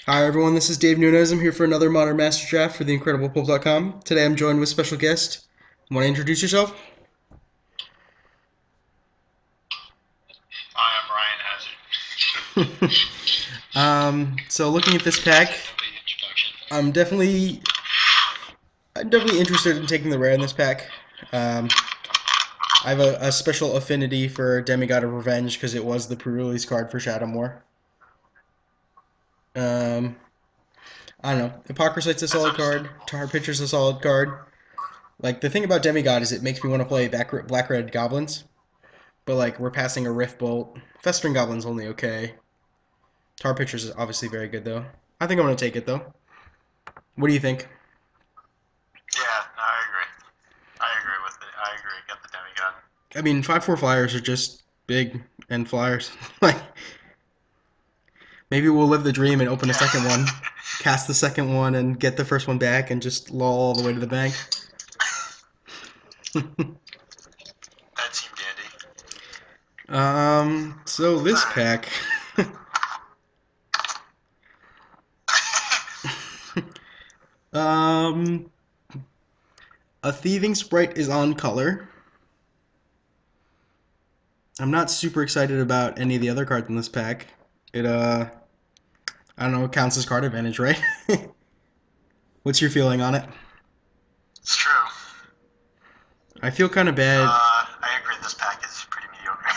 Hi everyone, this is Dave Nunez. I'm here for another Modern Master Draft for theincrediblepulp.com. Today I'm joined with special guest. Want to introduce yourself? I am Ryan Hazard. So looking at this pack, No big introduction. I'm definitely I'm definitely interested in taking the rare in this pack. I have a special affinity for Demigod of Revenge because it was the pre-release card for Shadowmoor. Um, I don't know. Hypocrite's a That's solid card. understandable. Tar Pitcher's a solid card. Like the thing about Demigod is it makes me want to play Black Red Goblins. But like we're passing a Rift Bolt. Festering Goblin's only okay. Tar Pitchers is obviously very good though. I think I'm gonna take it though. What do you think? Yeah, no, I agree. I agree with it. I agree. Get the demigod. I mean, 5/4 flyers are just big and flyers. Like maybe we'll live the dream and open a Yeah. second one, cast the second one, and get the first one back, and just lol all the way to the bank. That seemed dandy. So this Alright. pack, um, a thieving sprite is on color. I'm not super excited about any of the other cards in this pack. It I don't know, it counts as card advantage, right? What's your feeling on it? It's true. I feel kind of bad. I agree. This pack is pretty mediocre.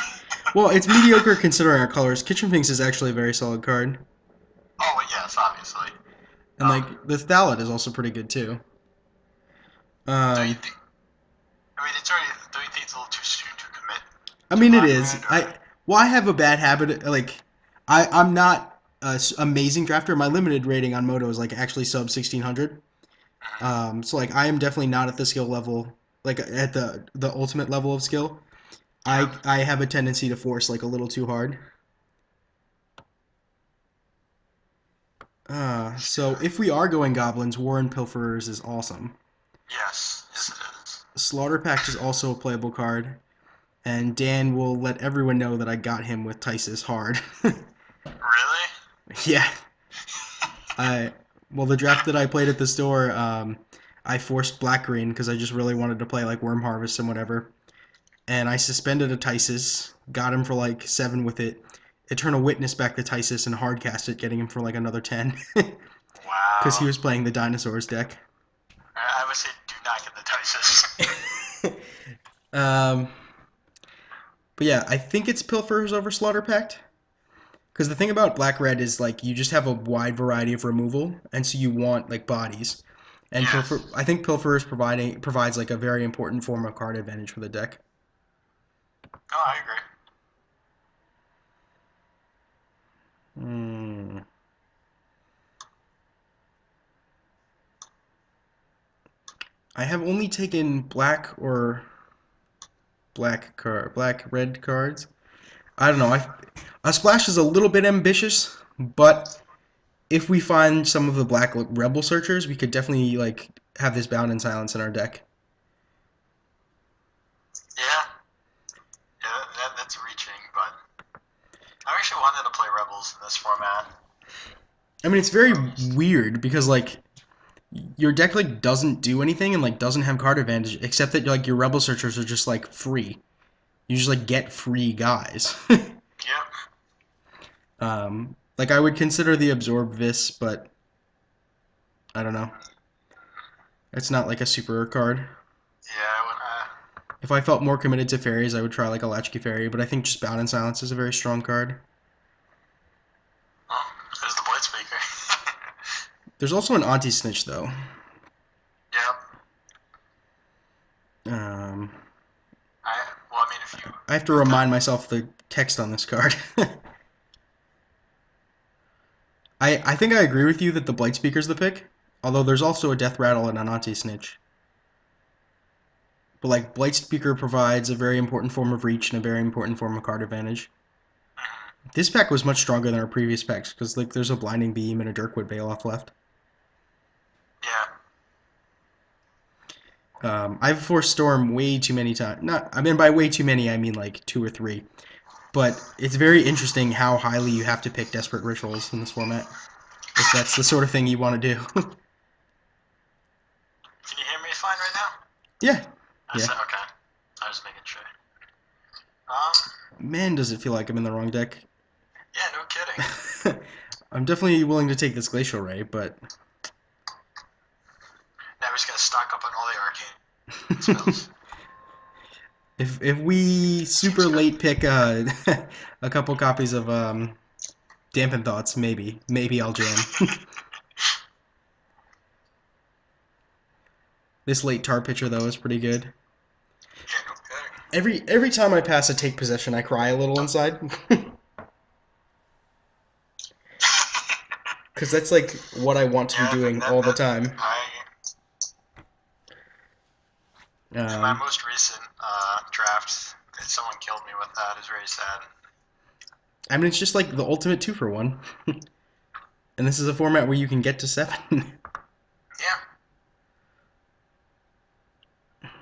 Well, it's mediocre considering our colors. Kitchen Finks is actually a very solid card, Oh, well, yes, obviously. and like the Thalat is also pretty good too. Do you Um, think? I mean, it's already. Do you think it's a little too soon to commit I to mean it Black is. Red, or? I have a bad habit. Like I'm not a amazing drafter. My limited rating on Moto is like actually sub 1600. Mhm. So like I am definitely not at the skill level, like at the ultimate level of skill. Yeah. I have a tendency to force like a little too hard. So if we are going goblins, Warren Pilferers is awesome. Yes. Yes, S- it is. Slaughter Pact is also a playable card, and Dan will let everyone know that I got him with Tysis hard. Really? Yeah, I well the draft that I played at the store, I forced black green because I just really wanted to play like Worm Harvest and whatever, and I suspended a Tysis, got him for like 7 with it. Eternal Witness back the Tysis and hardcast it, getting him for like another 10 because he Wow. was playing the dinosaurs deck. I would say do not get the Tysus. um, but yeah, I think it's Pilfers over Slaughter Pact. Because the thing about black red is like you just have a wide variety of removal, and so you want like bodies. And Yes. I think Pilfer is provides like a very important form of card advantage for the deck. Oh, I agree. Hmm. I have only taken black red cards. I don't know. A splash is a little bit ambitious, but if we find some of the black rebel searchers, we could definitely like have this bound in silence in our deck. Yeah. Yeah, that's reaching, but I actually wanted to play Rebels in this format. I mean, it's very weird because like your deck like doesn't do anything and like doesn't have card advantage except that like your rebel searchers are just like free. You just like get free guys. Yep. Like I would consider the absorb Vis, but I don't know. It's not like a super card. Yeah, If I felt more committed to fairies, I would try like a Latchkey Fairy, but I think just Bound and Silence is a very strong card. well, there's the Blade Speaker. There's also an Auntie Snitch though. Yep. Um, Well, I mean, if you I have to put remind myself the text on this card. I think I agree with you that the Blight Speaker's the pick, although there's also a Death Rattle and an Auntie Snitch. But like Blight Speaker provides a very important form of reach and a very important form of card advantage. This pack was much stronger than our previous packs because like there's a Blinding Beam and a Dirkwood Bailoff left. yeah, I've forced Storm way too many times. Not, I mean by way too many, I mean like 2 or 3. But it's very interesting how highly you have to pick Desperate Rituals in this format. if that's the sort of thing you want to do. Can you hear me fine right now? Yeah, I yeah. said okay. I was making sure. Um, Man, does it feel like I'm in the wrong deck. yeah, no kidding. I'm definitely willing to take this Glacial Ray, but Now we just gotta stock up on all the arcane spells. if we Seems super good. late pick a couple copies of Dampen Thoughts, maybe I'll jam. This late tar pitcher though is pretty good. Yeah, no kidding. Every time I pass a take possession, I cry a little inside. Because that's like what I want to be Yeah, doing all the time. I in my Um, most recent draft, someone killed me with that. It's very sad. I mean, it's just like the ultimate 2-for-1. And this is a format where you can get to 7. Yeah,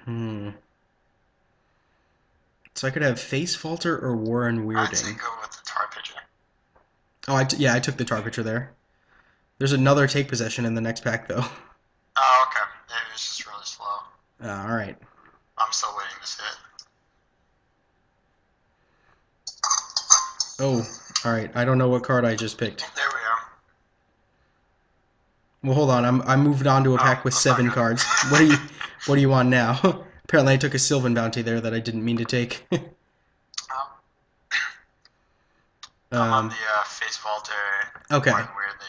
Hmm. So I could have Face Falter or Warren I'd say Weirding. go with the tar pitcher. Oh, yeah, I took the tar pitcher there. There's another take possession in the next pack, though. Oh, okay. Yeah, it was just really slow. All right. I'm still waiting to see it. Oh, all right. I don't know what card I just picked. There we are. Well, hold on. I'm moved on to a Oh, pack with that's not 7 cards. What do you want now? Apparently, I took a Sylvan Bounty there that I didn't mean to take. um, I'm on um, the face Walter okay. one weird thing.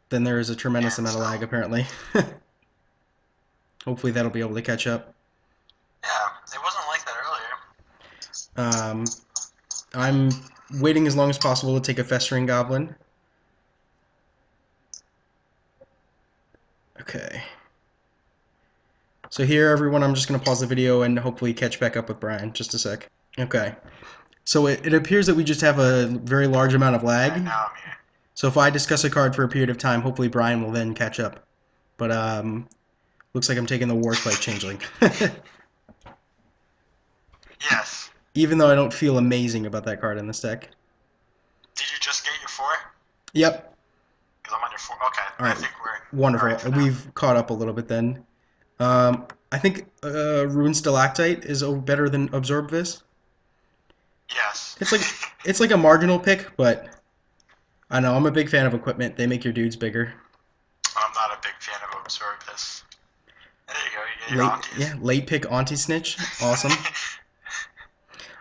Then there is a tremendous And amount of so, lag, apparently. Hopefully, that'll be able to catch up. yeah, it wasn't like that earlier. Um, I'm waiting as long as possible to take a Festering Goblin. Okay. So here, everyone, I'm just going to pause the video and hopefully catch back up with Brian. Just a sec. Okay. So it appears that we just have a very large amount of lag. Alright, now I'm here. So if I discuss a card for a period of time, hopefully Brian will then catch up. But looks like I'm taking the Warspite Changeling. Yes. Even though I don't feel amazing about that card in this deck. Did you just get your 4? Yep. Because I'm on your 4. Okay, All I right. think we're Wonderful. alright for now. We've caught up a little bit then. I think Rune Stalactite is better than Absorb Vis. Yes. It's like a marginal pick, but I know I'm a big fan of equipment. They make your dudes bigger. I'm not a big fan of Absorb this. There you go, you get your Late, aunties. yeah, late pick Auntie Snitch, awesome.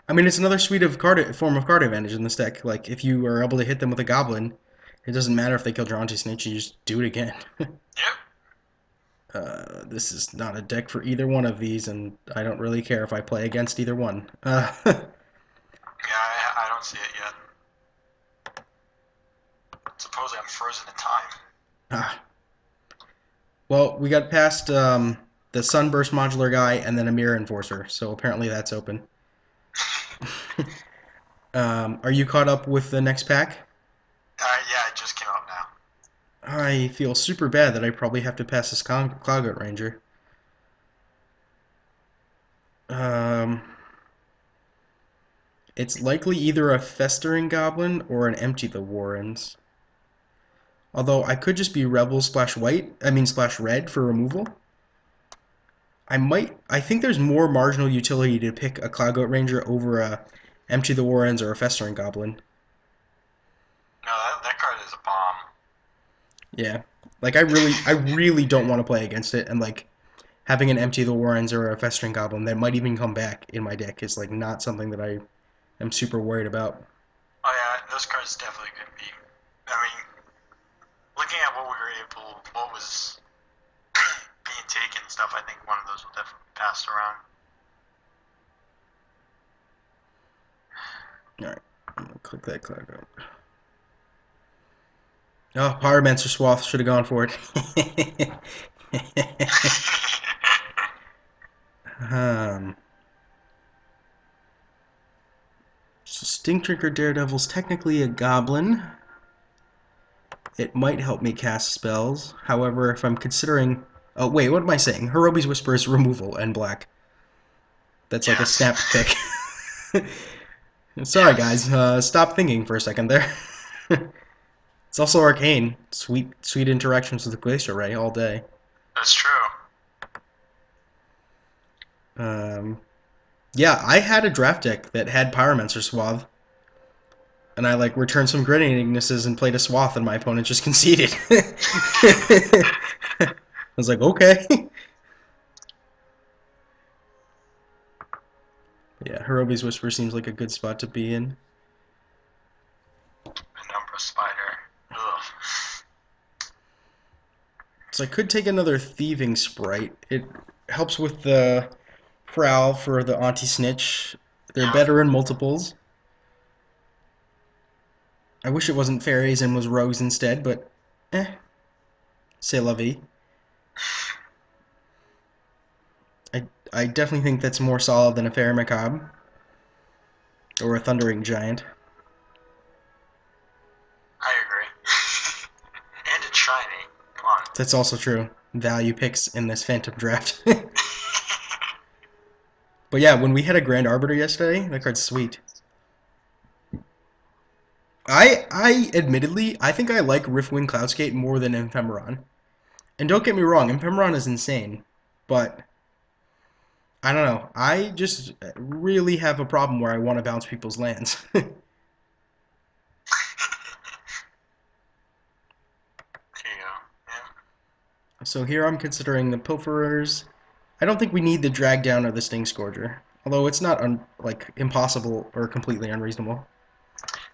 I mean, it's another suite of form of card advantage in this deck. Like if you are able to hit them with a Goblin, it doesn't matter if they killed your Auntie Snitch. You just do it again. Yep. This is not a deck for either one of these, and I don't really care if I play against either one. Yeah, I don't see it yet. Suppose I'm frozen in time. ah. Well, we got past the Sunburst Modular guy and then a Mirror Enforcer, so apparently that's open. Are you caught up with the next pack? Yeah, it just came out now. I feel super bad that I probably have to pass this Cloudgoat Ranger. Um, it's likely either a Festering Goblin or an Empty the Warrens. Although I could just be Rebel splash white, I mean splash red for removal. I think there's more marginal utility to pick a Cloudgoat Ranger over a Empty the Warrens or a Festering Goblin. No, that card is a bomb. Yeah. Like I really don't want to play against it, and like having an Empty the Warrens or a Festering Goblin that might even come back in my deck is like not something that I am super worried about. Oh yeah, those cards definitely could be. I mean, looking at what was being taken and stuff, I think one of those will definitely be passed around. Alright, I'm gonna click that Cloudgoat. Oh, Pyromancer Swath should have gone for it. um, so Stink Drinker Daredevil's technically a goblin. It might help me cast spells. However, if I'm considering... Oh, wait, what am I saying? Hirobi's Whisper is removal and black. That's like a Yes. snap pick. Sorry, Yes. guys. Stop thinking for a second there. It's also arcane. Sweet, sweet interactions with the Glacier Ray all day. That's true. Um, yeah, I had a draft deck that had Pyromancer Suave, and I like returned some Grenade Ignises and played a Swath, and my opponent just conceded. I was like, okay. Yeah, Hirobi's Whisper seems like a good spot to be in. Penumbra Spider. Ugh. So I could take another Thieving Sprite. It helps with the Prowl for the Auntie Snitch. They're Yep. better in multiples. I wish it wasn't fairies and was rogues instead, but c'est la vie. I, I definitely think that's more solid than a Fairy Macabre or a Thundering Giant. I agree. And it's shiny. Come on. That's also true. Value picks in this Phantom draft. But yeah, when we had a Grand Arbiter yesterday, that card's sweet. I admittedly, I think I like Riftwing Cloudskate more than Ephemeron. And don't get me wrong, Ephemeron is insane, but I don't know. I just really have a problem where I want to bounce people's lands. There you go. Yeah. So here I'm considering the Pilferers. I don't think we need the Drag Down or the Sting Scourger, although it's not like impossible or completely unreasonable.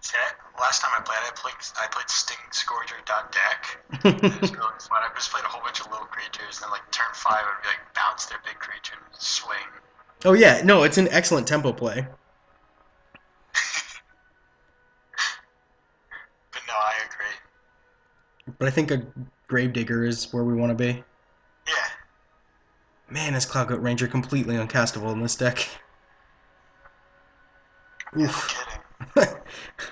See, last time I played Sting Scourger deck. It was really fun. I just played a whole bunch of little creatures, and then like turn 5, I would be like bounce their big creature and swing. Oh yeah, no, it's an excellent tempo play. But no, I agree. But I think a Gravedigger is where we want to be. Yeah. Man, is Cloudgoat Ranger completely uncastable in this deck. Yeah, no Oof.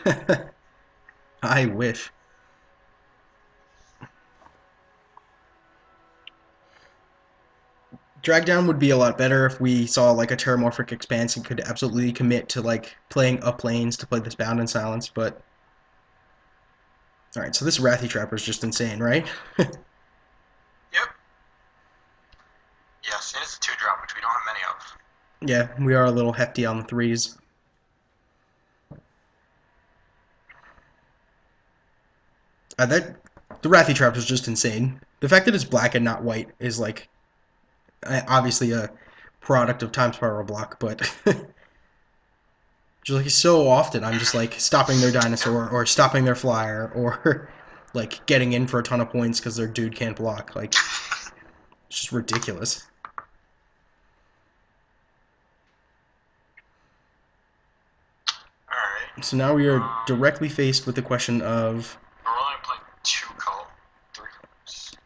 kidding. I wish. Drag down would be a lot better if we saw like a Terramorphic Expanse and could absolutely commit to like playing up lanes to play this Bound in Silence, but alright, so this Wrathy Trapper is just insane, right? Yep. Yes, and it's a 2-drop, which we don't have many of. Yeah, we are a little hefty on the threes. That the Wrathy Trapper is just insane. The fact that it's black and not white is like obviously a product of Time Spiral block, but just like so often I'm just like stopping their dinosaur or stopping their flyer or like getting in for a ton of points because their dude can't block. Like it's just ridiculous. Alright. So now we are directly faced with the question of We're only playing 3 colors.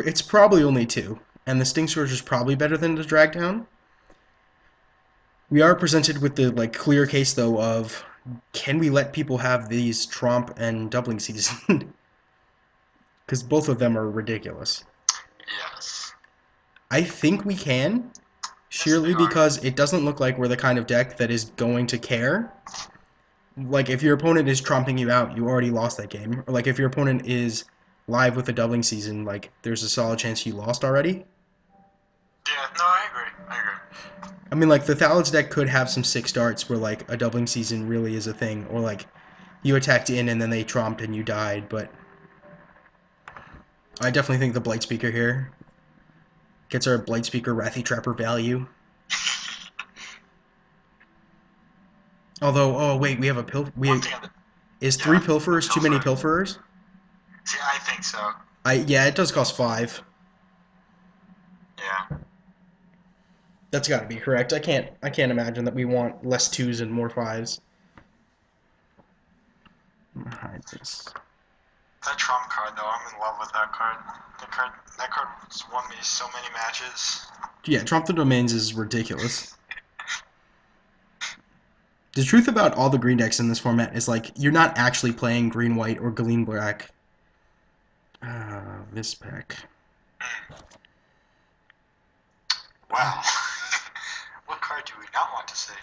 it's probably only two, and the Sting Scourge is probably better than the Drag Down. We are presented with the like clear case though of can we let people have these Tromp and Doubling Season? Because both of them are ridiculous. Yes. I think we can, Yes, they sheerly are. because it doesn't look like we're the kind of deck that is going to care. Like if your opponent is tromping you out, you already lost that game. Or like if your opponent is live with a Doubling Season, like there's a solid chance you lost already. Yeah, no, I agree. I agree. I mean, like the Thalids deck could have some 6 darts where like a Doubling Season really is a thing, or like you attacked in and then they tromped and you died. But I definitely think the Blight Speaker here gets our Blight Speaker Wrathy Trapper value. Although, oh wait, we have a One thing on the is three yeah, a pilferers too many pilfer. pilferers? See, I think so. Yeah, it does cost 5. Yeah. That's got to be correct. I can't imagine that we want less 2s and more 5s. Hide this. That Trump card, though, I'm in love with that card. That card's won me so many matches. Yeah, Trump the Domains is ridiculous. The truth about all the green decks in this format is like you're not actually playing green white or green black. This pack. Wow. What card do we not want to see?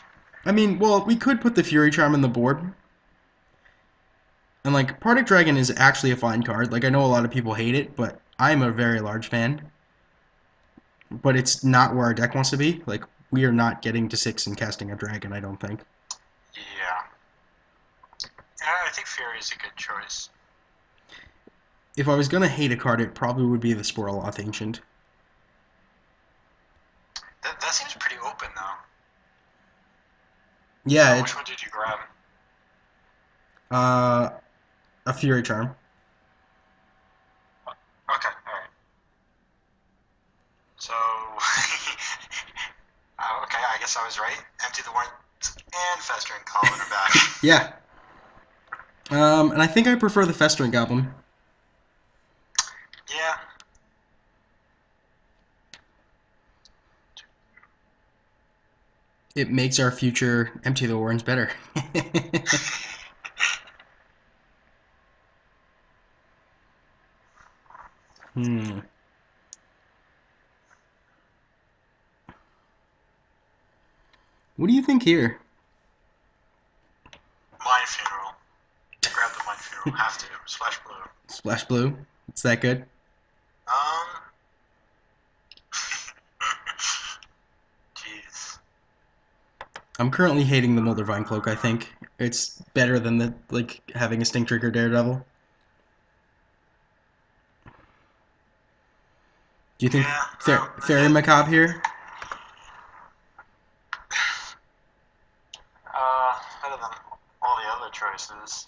I mean, well, we could put the Fury Charm in the board. And like Partick Dragon is actually a fine card. Like I know a lot of people hate it, but I'm a very large fan. But it's not where our deck wants to be. Like we are not getting to 6 and casting a dragon, I don't think. Yeah. I think Fury is a good choice. If I was gonna hate a card, it probably would be the Sporoloth Ancient. That seems pretty open though. Yeah, Which one did you grab? a Fury Charm. Okay, alright. So, okay, I guess I was right. Empty the Warrens and Festering Goblin are back. Yeah. And I think I prefer the Festering Goblin. Yeah. It makes our future Empty the Warrens better. Hmm. What do you think here? Mind Funeral. Grab the Mind Funeral. Have to. Splash Blue. Splash Blue. It's that good? Um. Jeez. I'm currently hating the Moldervine Cloak, I think. It's better than the like having a Stink Trigger Daredevil. Do you think Yeah, no. Fairy Macabre here? Better than all the other choices.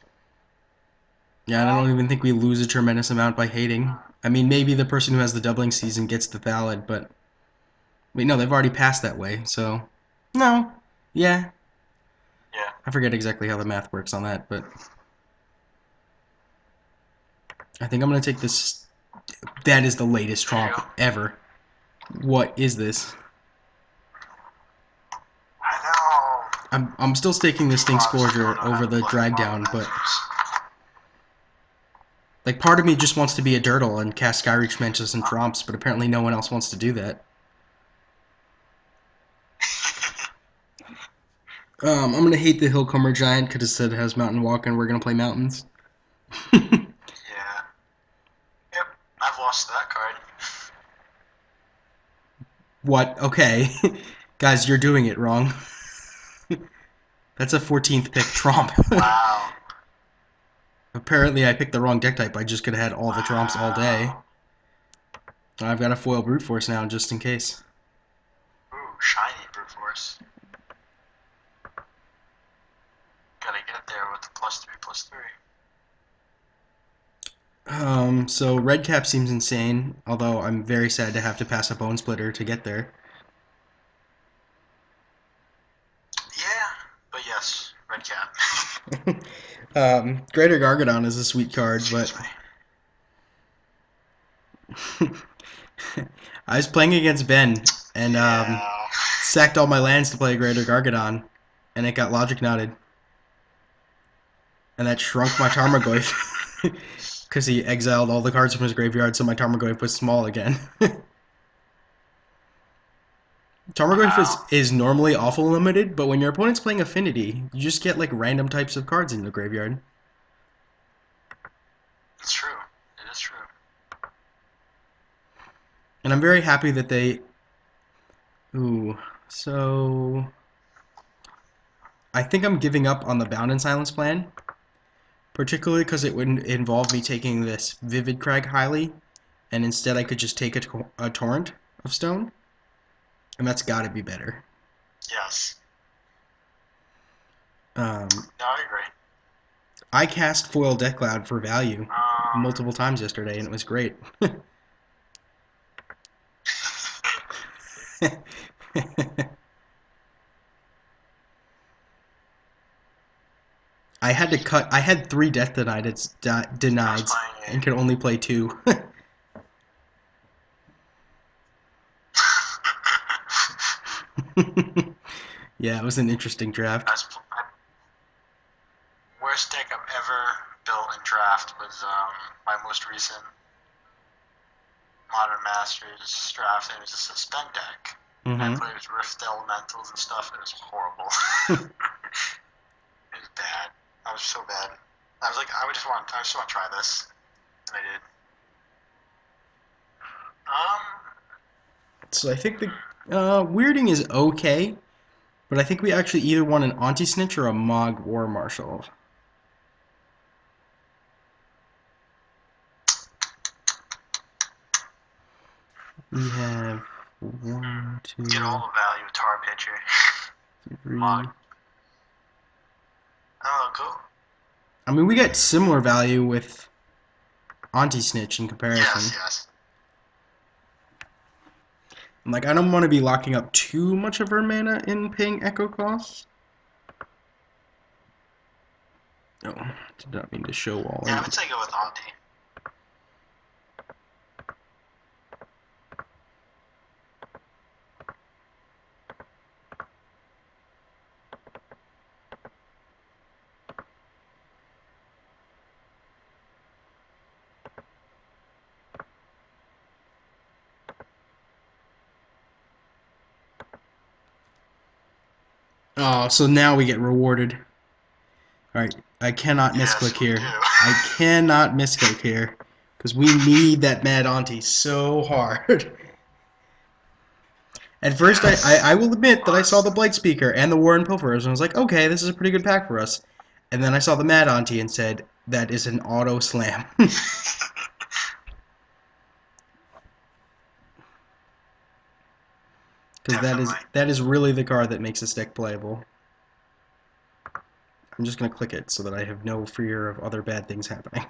Yeah, and I don't even think we lose a tremendous amount by hating. I mean, maybe the person who has the doubling season gets the Thallid, but wait, no, they've already passed that way, so no, yeah, Yeah. I forget exactly how the math works on that, but I think I'm gonna take this. That is the latest There you Tromp go. ever. What is this? I know. I'm still staking the People Stink obviously don't Scourger know how over to the play Drag modern Down, but masters. like part of me just wants to be a Dirtle and cast Skyreach Mantis and Tromps, but apparently no one else wants to do that. I'm gonna hate the Hillcomer Giant because it said it has Mountain Walk and we're gonna play Mountains. Yeah. Yep. I've lost that card. What? Okay. Guys, you're doing it wrong. That's a 14th pick Tromp. Wow. Apparently I picked the wrong deck type. I just could have had all the Tromps all day. Wow. I've got a foil Brute Force now just in case. Ooh, shiny Brute Force. Gotta get there with the +3/+3. So Red Cap seems insane, although I'm very sad to have to pass a Bone Splitter to get there. Yeah, but yes, Red Cap. Greater Gargadon is a sweet card, but Excuse me. I was playing against Ben and Yeah. sacked all my lands to play Greater Gargadon, and it got Logic Knotted, and that shrunk my Tarmogoyf because he exiled all the cards from his graveyard, so my Tarmogoyf was small again. Tarmogoyf Wow. is normally awful limited, but when your opponent's playing Affinity, you just get like random types of cards in the graveyard. It's true. It is true. And I'm very happy that they. Ooh, so I think I'm giving up on the Bound in Silence plan, particularly because it would involve me taking this Vivid Crag highly, and instead I could just take a Torrent of Stone, and that's got to be better. Yes. Um, No, I agree. I cast Foil Death Cloud for value Um. multiple times yesterday, and it was great. I had to cut. I had 3 Death I was denieds playing and could only play 2. Yeah, it was an interesting draft. Worst deck I've ever built in draft was my most recent Modern Masters draft. It was a suspend deck. I Mm-hmm. played with Rift Elementals and stuff. It was horrible. It was bad. I was so bad. I was like, I just want to try this, and I did. So I think the weirding is okay, but I think we actually either want an anti-snitch or a Mog War Marshal. We have one, Get all two, the value of tar pitcher. three. Mog. Oh, cool. I mean, we get similar value with anti-snitch in Yes, comparison. yes. Like, I don't want to be locking up too much of our mana in paying echo costs. Oh, did not mean to show all Yeah, our. I would say go with Auntie. Oh, so now we get rewarded. Alright, I cannot Yes, misclick we here. do. I cannot misclick here. Because we need that Mad Auntie so hard. At first, Yes. I will admit that I saw the Honestly. Blight Speaker and the Warren Pilferers, and I was like, okay, this is a pretty good pack for us. And then I saw the Mad Auntie and said, that is an auto slam. Because Definitely. that is really the card that makes this deck playable. I'm just going to click it so that I have no fear of other bad things happening.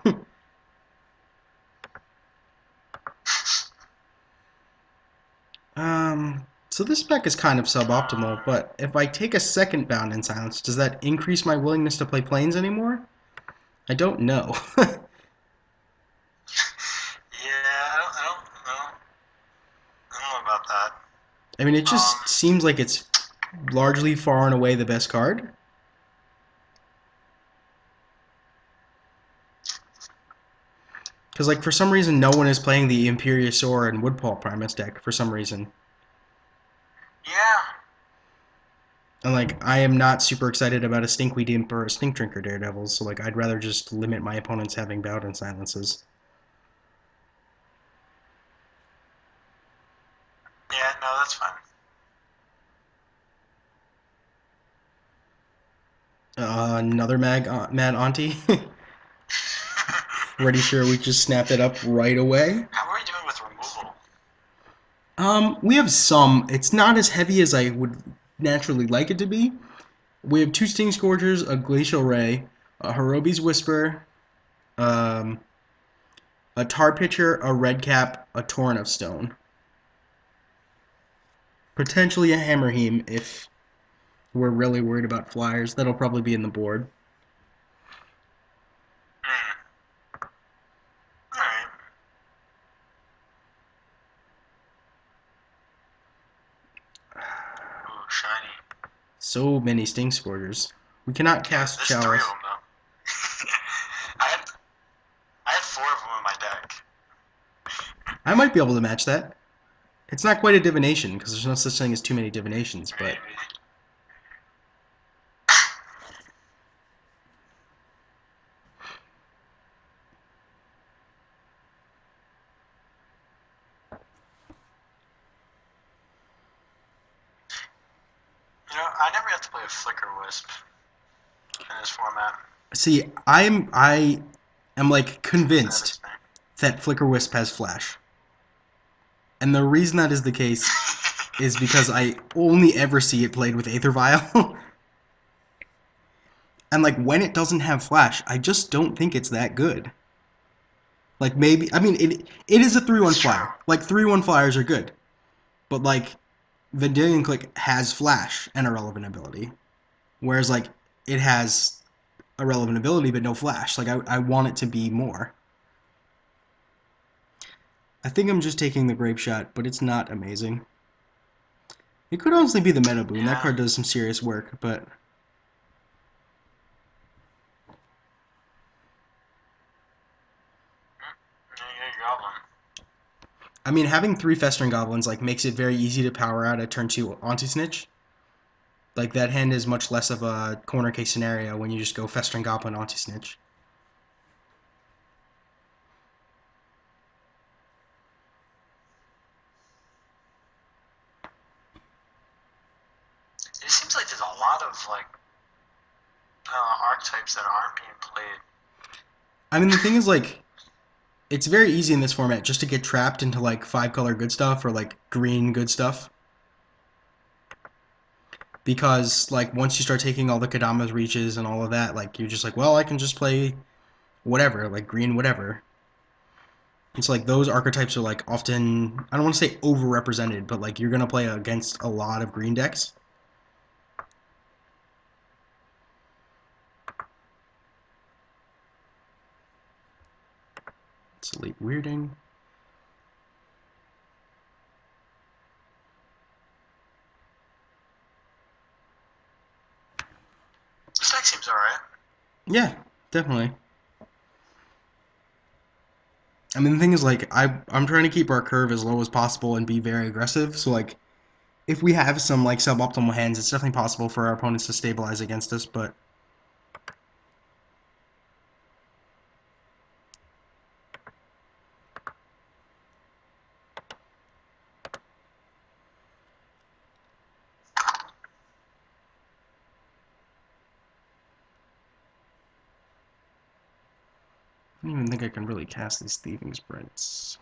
So this spec is kind of suboptimal, but if I take a second Bound in Silence, does that increase my willingness to play Plains anymore? I don't know. Yeah, I don't know about that. I mean, it Um, just seems like it's largely far and away the best card. Because, like, for some reason, no one is playing the Imperiosaur and Woodpaw Primus deck, for some reason. yeah. And, like, I am not super excited about a Stinkweed Imp or a Stink Drinker Daredevils, so, like, I'd rather just limit my opponents having Bound in Silences. Yeah, no, that's fine. Another Mad Auntie. Pretty sure we just snapped it up right away. How are we doing with removal? We have some. It's not as heavy as I would naturally like it to be. We have two Sting Scourgers, a Glacial Ray, a Hirobi's Whisper, um, a Tar Pitcher, a Red Cap, a Torrent of Stone. Potentially a Hammerheim if we're really worried about flyers. That'll probably be in the board. Hmm. Alright. Ooh, shiny. So many Sting Scourgers. We cannot Yeah, cast there's three of Chalice. them, though. I had, I had four of them in my deck. I might be able to match that. It's not quite a divination, because there's no such thing as too many divinations, but Maybe. You know, I never got to play a Flicker Wisp in this format. see, I am like That convinced is me. that Flicker Wisp has flash. And the reason that is the case is because I only ever see it played with Aether Vial. And like when it doesn't have flash, I just don't think it's that good. Like maybe I mean it is a 3/1 It's true. flyer. Like 3/1 flyers are good. But like Vendilion Click has flash and a relevant ability. Whereas like it has a relevant ability but no flash. Like I want it to be more. I think I'm just taking the grape shot, but it's not amazing. It could honestly be the meta boon. That Yeah. card does some serious work, but Yeah, you got your Goblin. I mean having three Festering Goblins like makes it very easy to power out a turn 2 Auntie Snitch. Like that hand is much less of a corner case scenario when you just go Festering Goblin Auntie Snitch. it seems like there's a lot of like archetypes that aren't being played. I mean, the thing is, like, it's very easy in this format just to get trapped into like 5 color good stuff or like green good stuff. Because like once you start taking all the Kadama's reaches and all of that, like you're just like, well, I can just play whatever, like green whatever. It's like those archetypes are like often, I don't want to say overrepresented, but like you're gonna play against a lot of green decks. It's late weirding. This deck seems alright. Yeah, definitely. I mean, the thing is, like, I'm trying to keep our curve as low as possible and be very aggressive. So, like, if we have some like suboptimal hands, it's definitely possible for our opponents to stabilize against us. But I don't even think I can really cast these thieving sprints.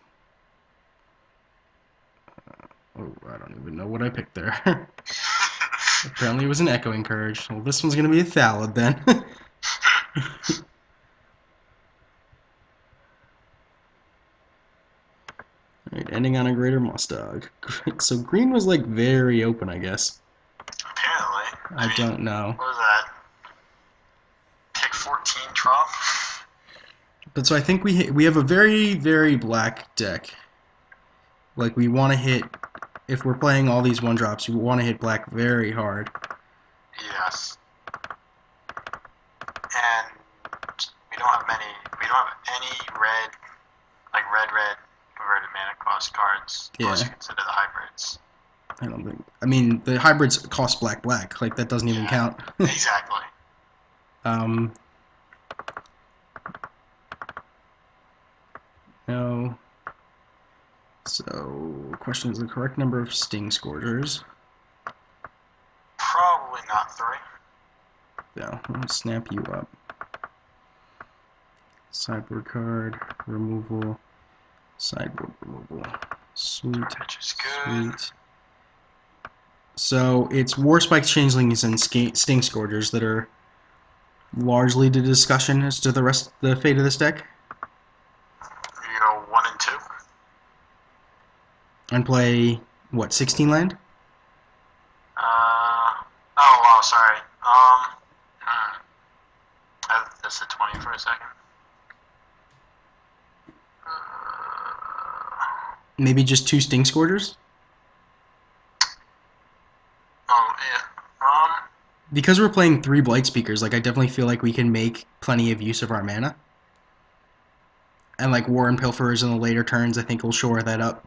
Oh, I don't even know what I picked there. Apparently, it was an echoing courage. Well, this one's gonna be a Thallid then. Alright, ending on a greater Mustang. So green was like very open, I guess. Apparently. I don't know. What was that? Pick 14 Trump? But so I think we have a very black deck. Like we want to hit if we're playing all these one drops, we want to hit black very hard. Yes. And we don't have many. We don't have any red, like red converted mana cost cards. Yeah. Unless you consider the hybrids. I don't think. I mean, the hybrids cost black. Like that doesn't even count. Exactly. um. No. So, question is the correct number of Sting Scourgers. Probably not 3. Yeah, I'll snap you up. Sideboard card, removal, sideboard removal. Sweet. Which is good. Sweet. So it's Warspike Changelings and Sting Scourgers that are largely the discussion as to the fate of this deck. You go 1 and 2. And play what, 16 land? Oh wow, sorry. That's a 20 for a second. Maybe just 2 Sting Scourgers? Yeah. Because we're playing 3 Blight Speakers, like I definitely feel like we can make plenty of use of our mana. And like War and Pilferers in the later turns, I think will shore that up.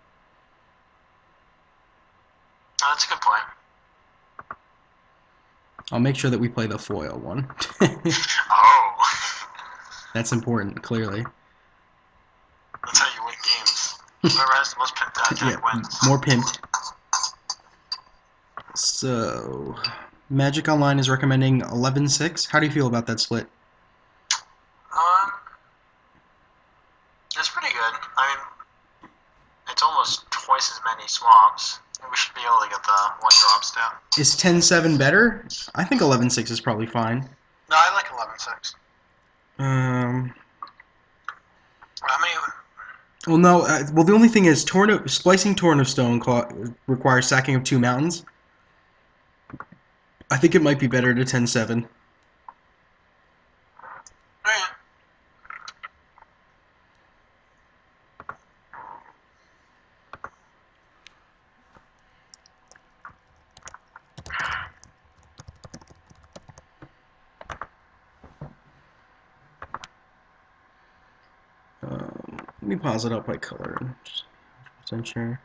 That's a good point. I'll make sure that we play the foil one. Oh. That's important, clearly. That's how you win games. Whoever has the most pimped deck wins. More pimped. So, Magic Online is recommending 11-6. How do you feel about that split? It's pretty good. I mean, it's almost twice as many swamps. We should be able to get the 1 drops down. Is 10-7 better? I think 11-6 is probably fine. No, I like 11-6. How many? Well, no. Well, the only thing is, splicing Torn of Stone requires sacking of 2 mountains. I think it might be better to 10-7. Alright. Let me pause it up by color. Just sure.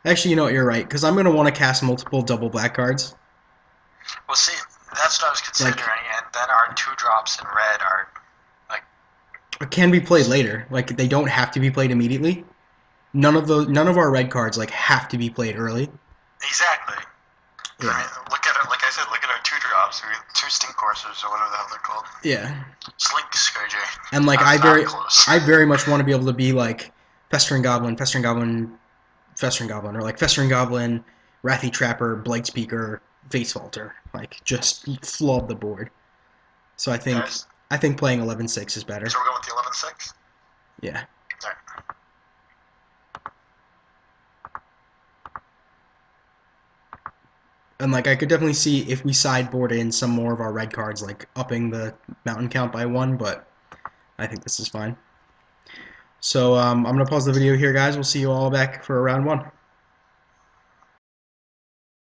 Actually, you know what? You're right, because I'm going to want to cast multiple double black cards. Well, see, that's what I was considering, and then our 2 drops in red are, like... Can be played later. Like, they don't have to be played immediately. none of our red cards like have to be played early. Exactly. I Yeah. mean, look at it. Like I said, look at our two drops. We two stink courses or whatever the hell they're called. Yeah. Slinks, KJ. And like I was that close. I very much want to be able to be like Festering Goblin, Festering Goblin, Festering Goblin, or like Festering Goblin, Wrathy Trapper, Blight Speaker, Face Vaulter. Like just flub the board. So Guys, I think playing 11-6 is better. so we're going with the 11-6? Yeah. Alright. And like I could definitely see if we sideboard in some more of our red cards, like upping the mountain count by one, but I think this is fine. So I'm gonna pause the video here, guys. We'll see you all back for round one.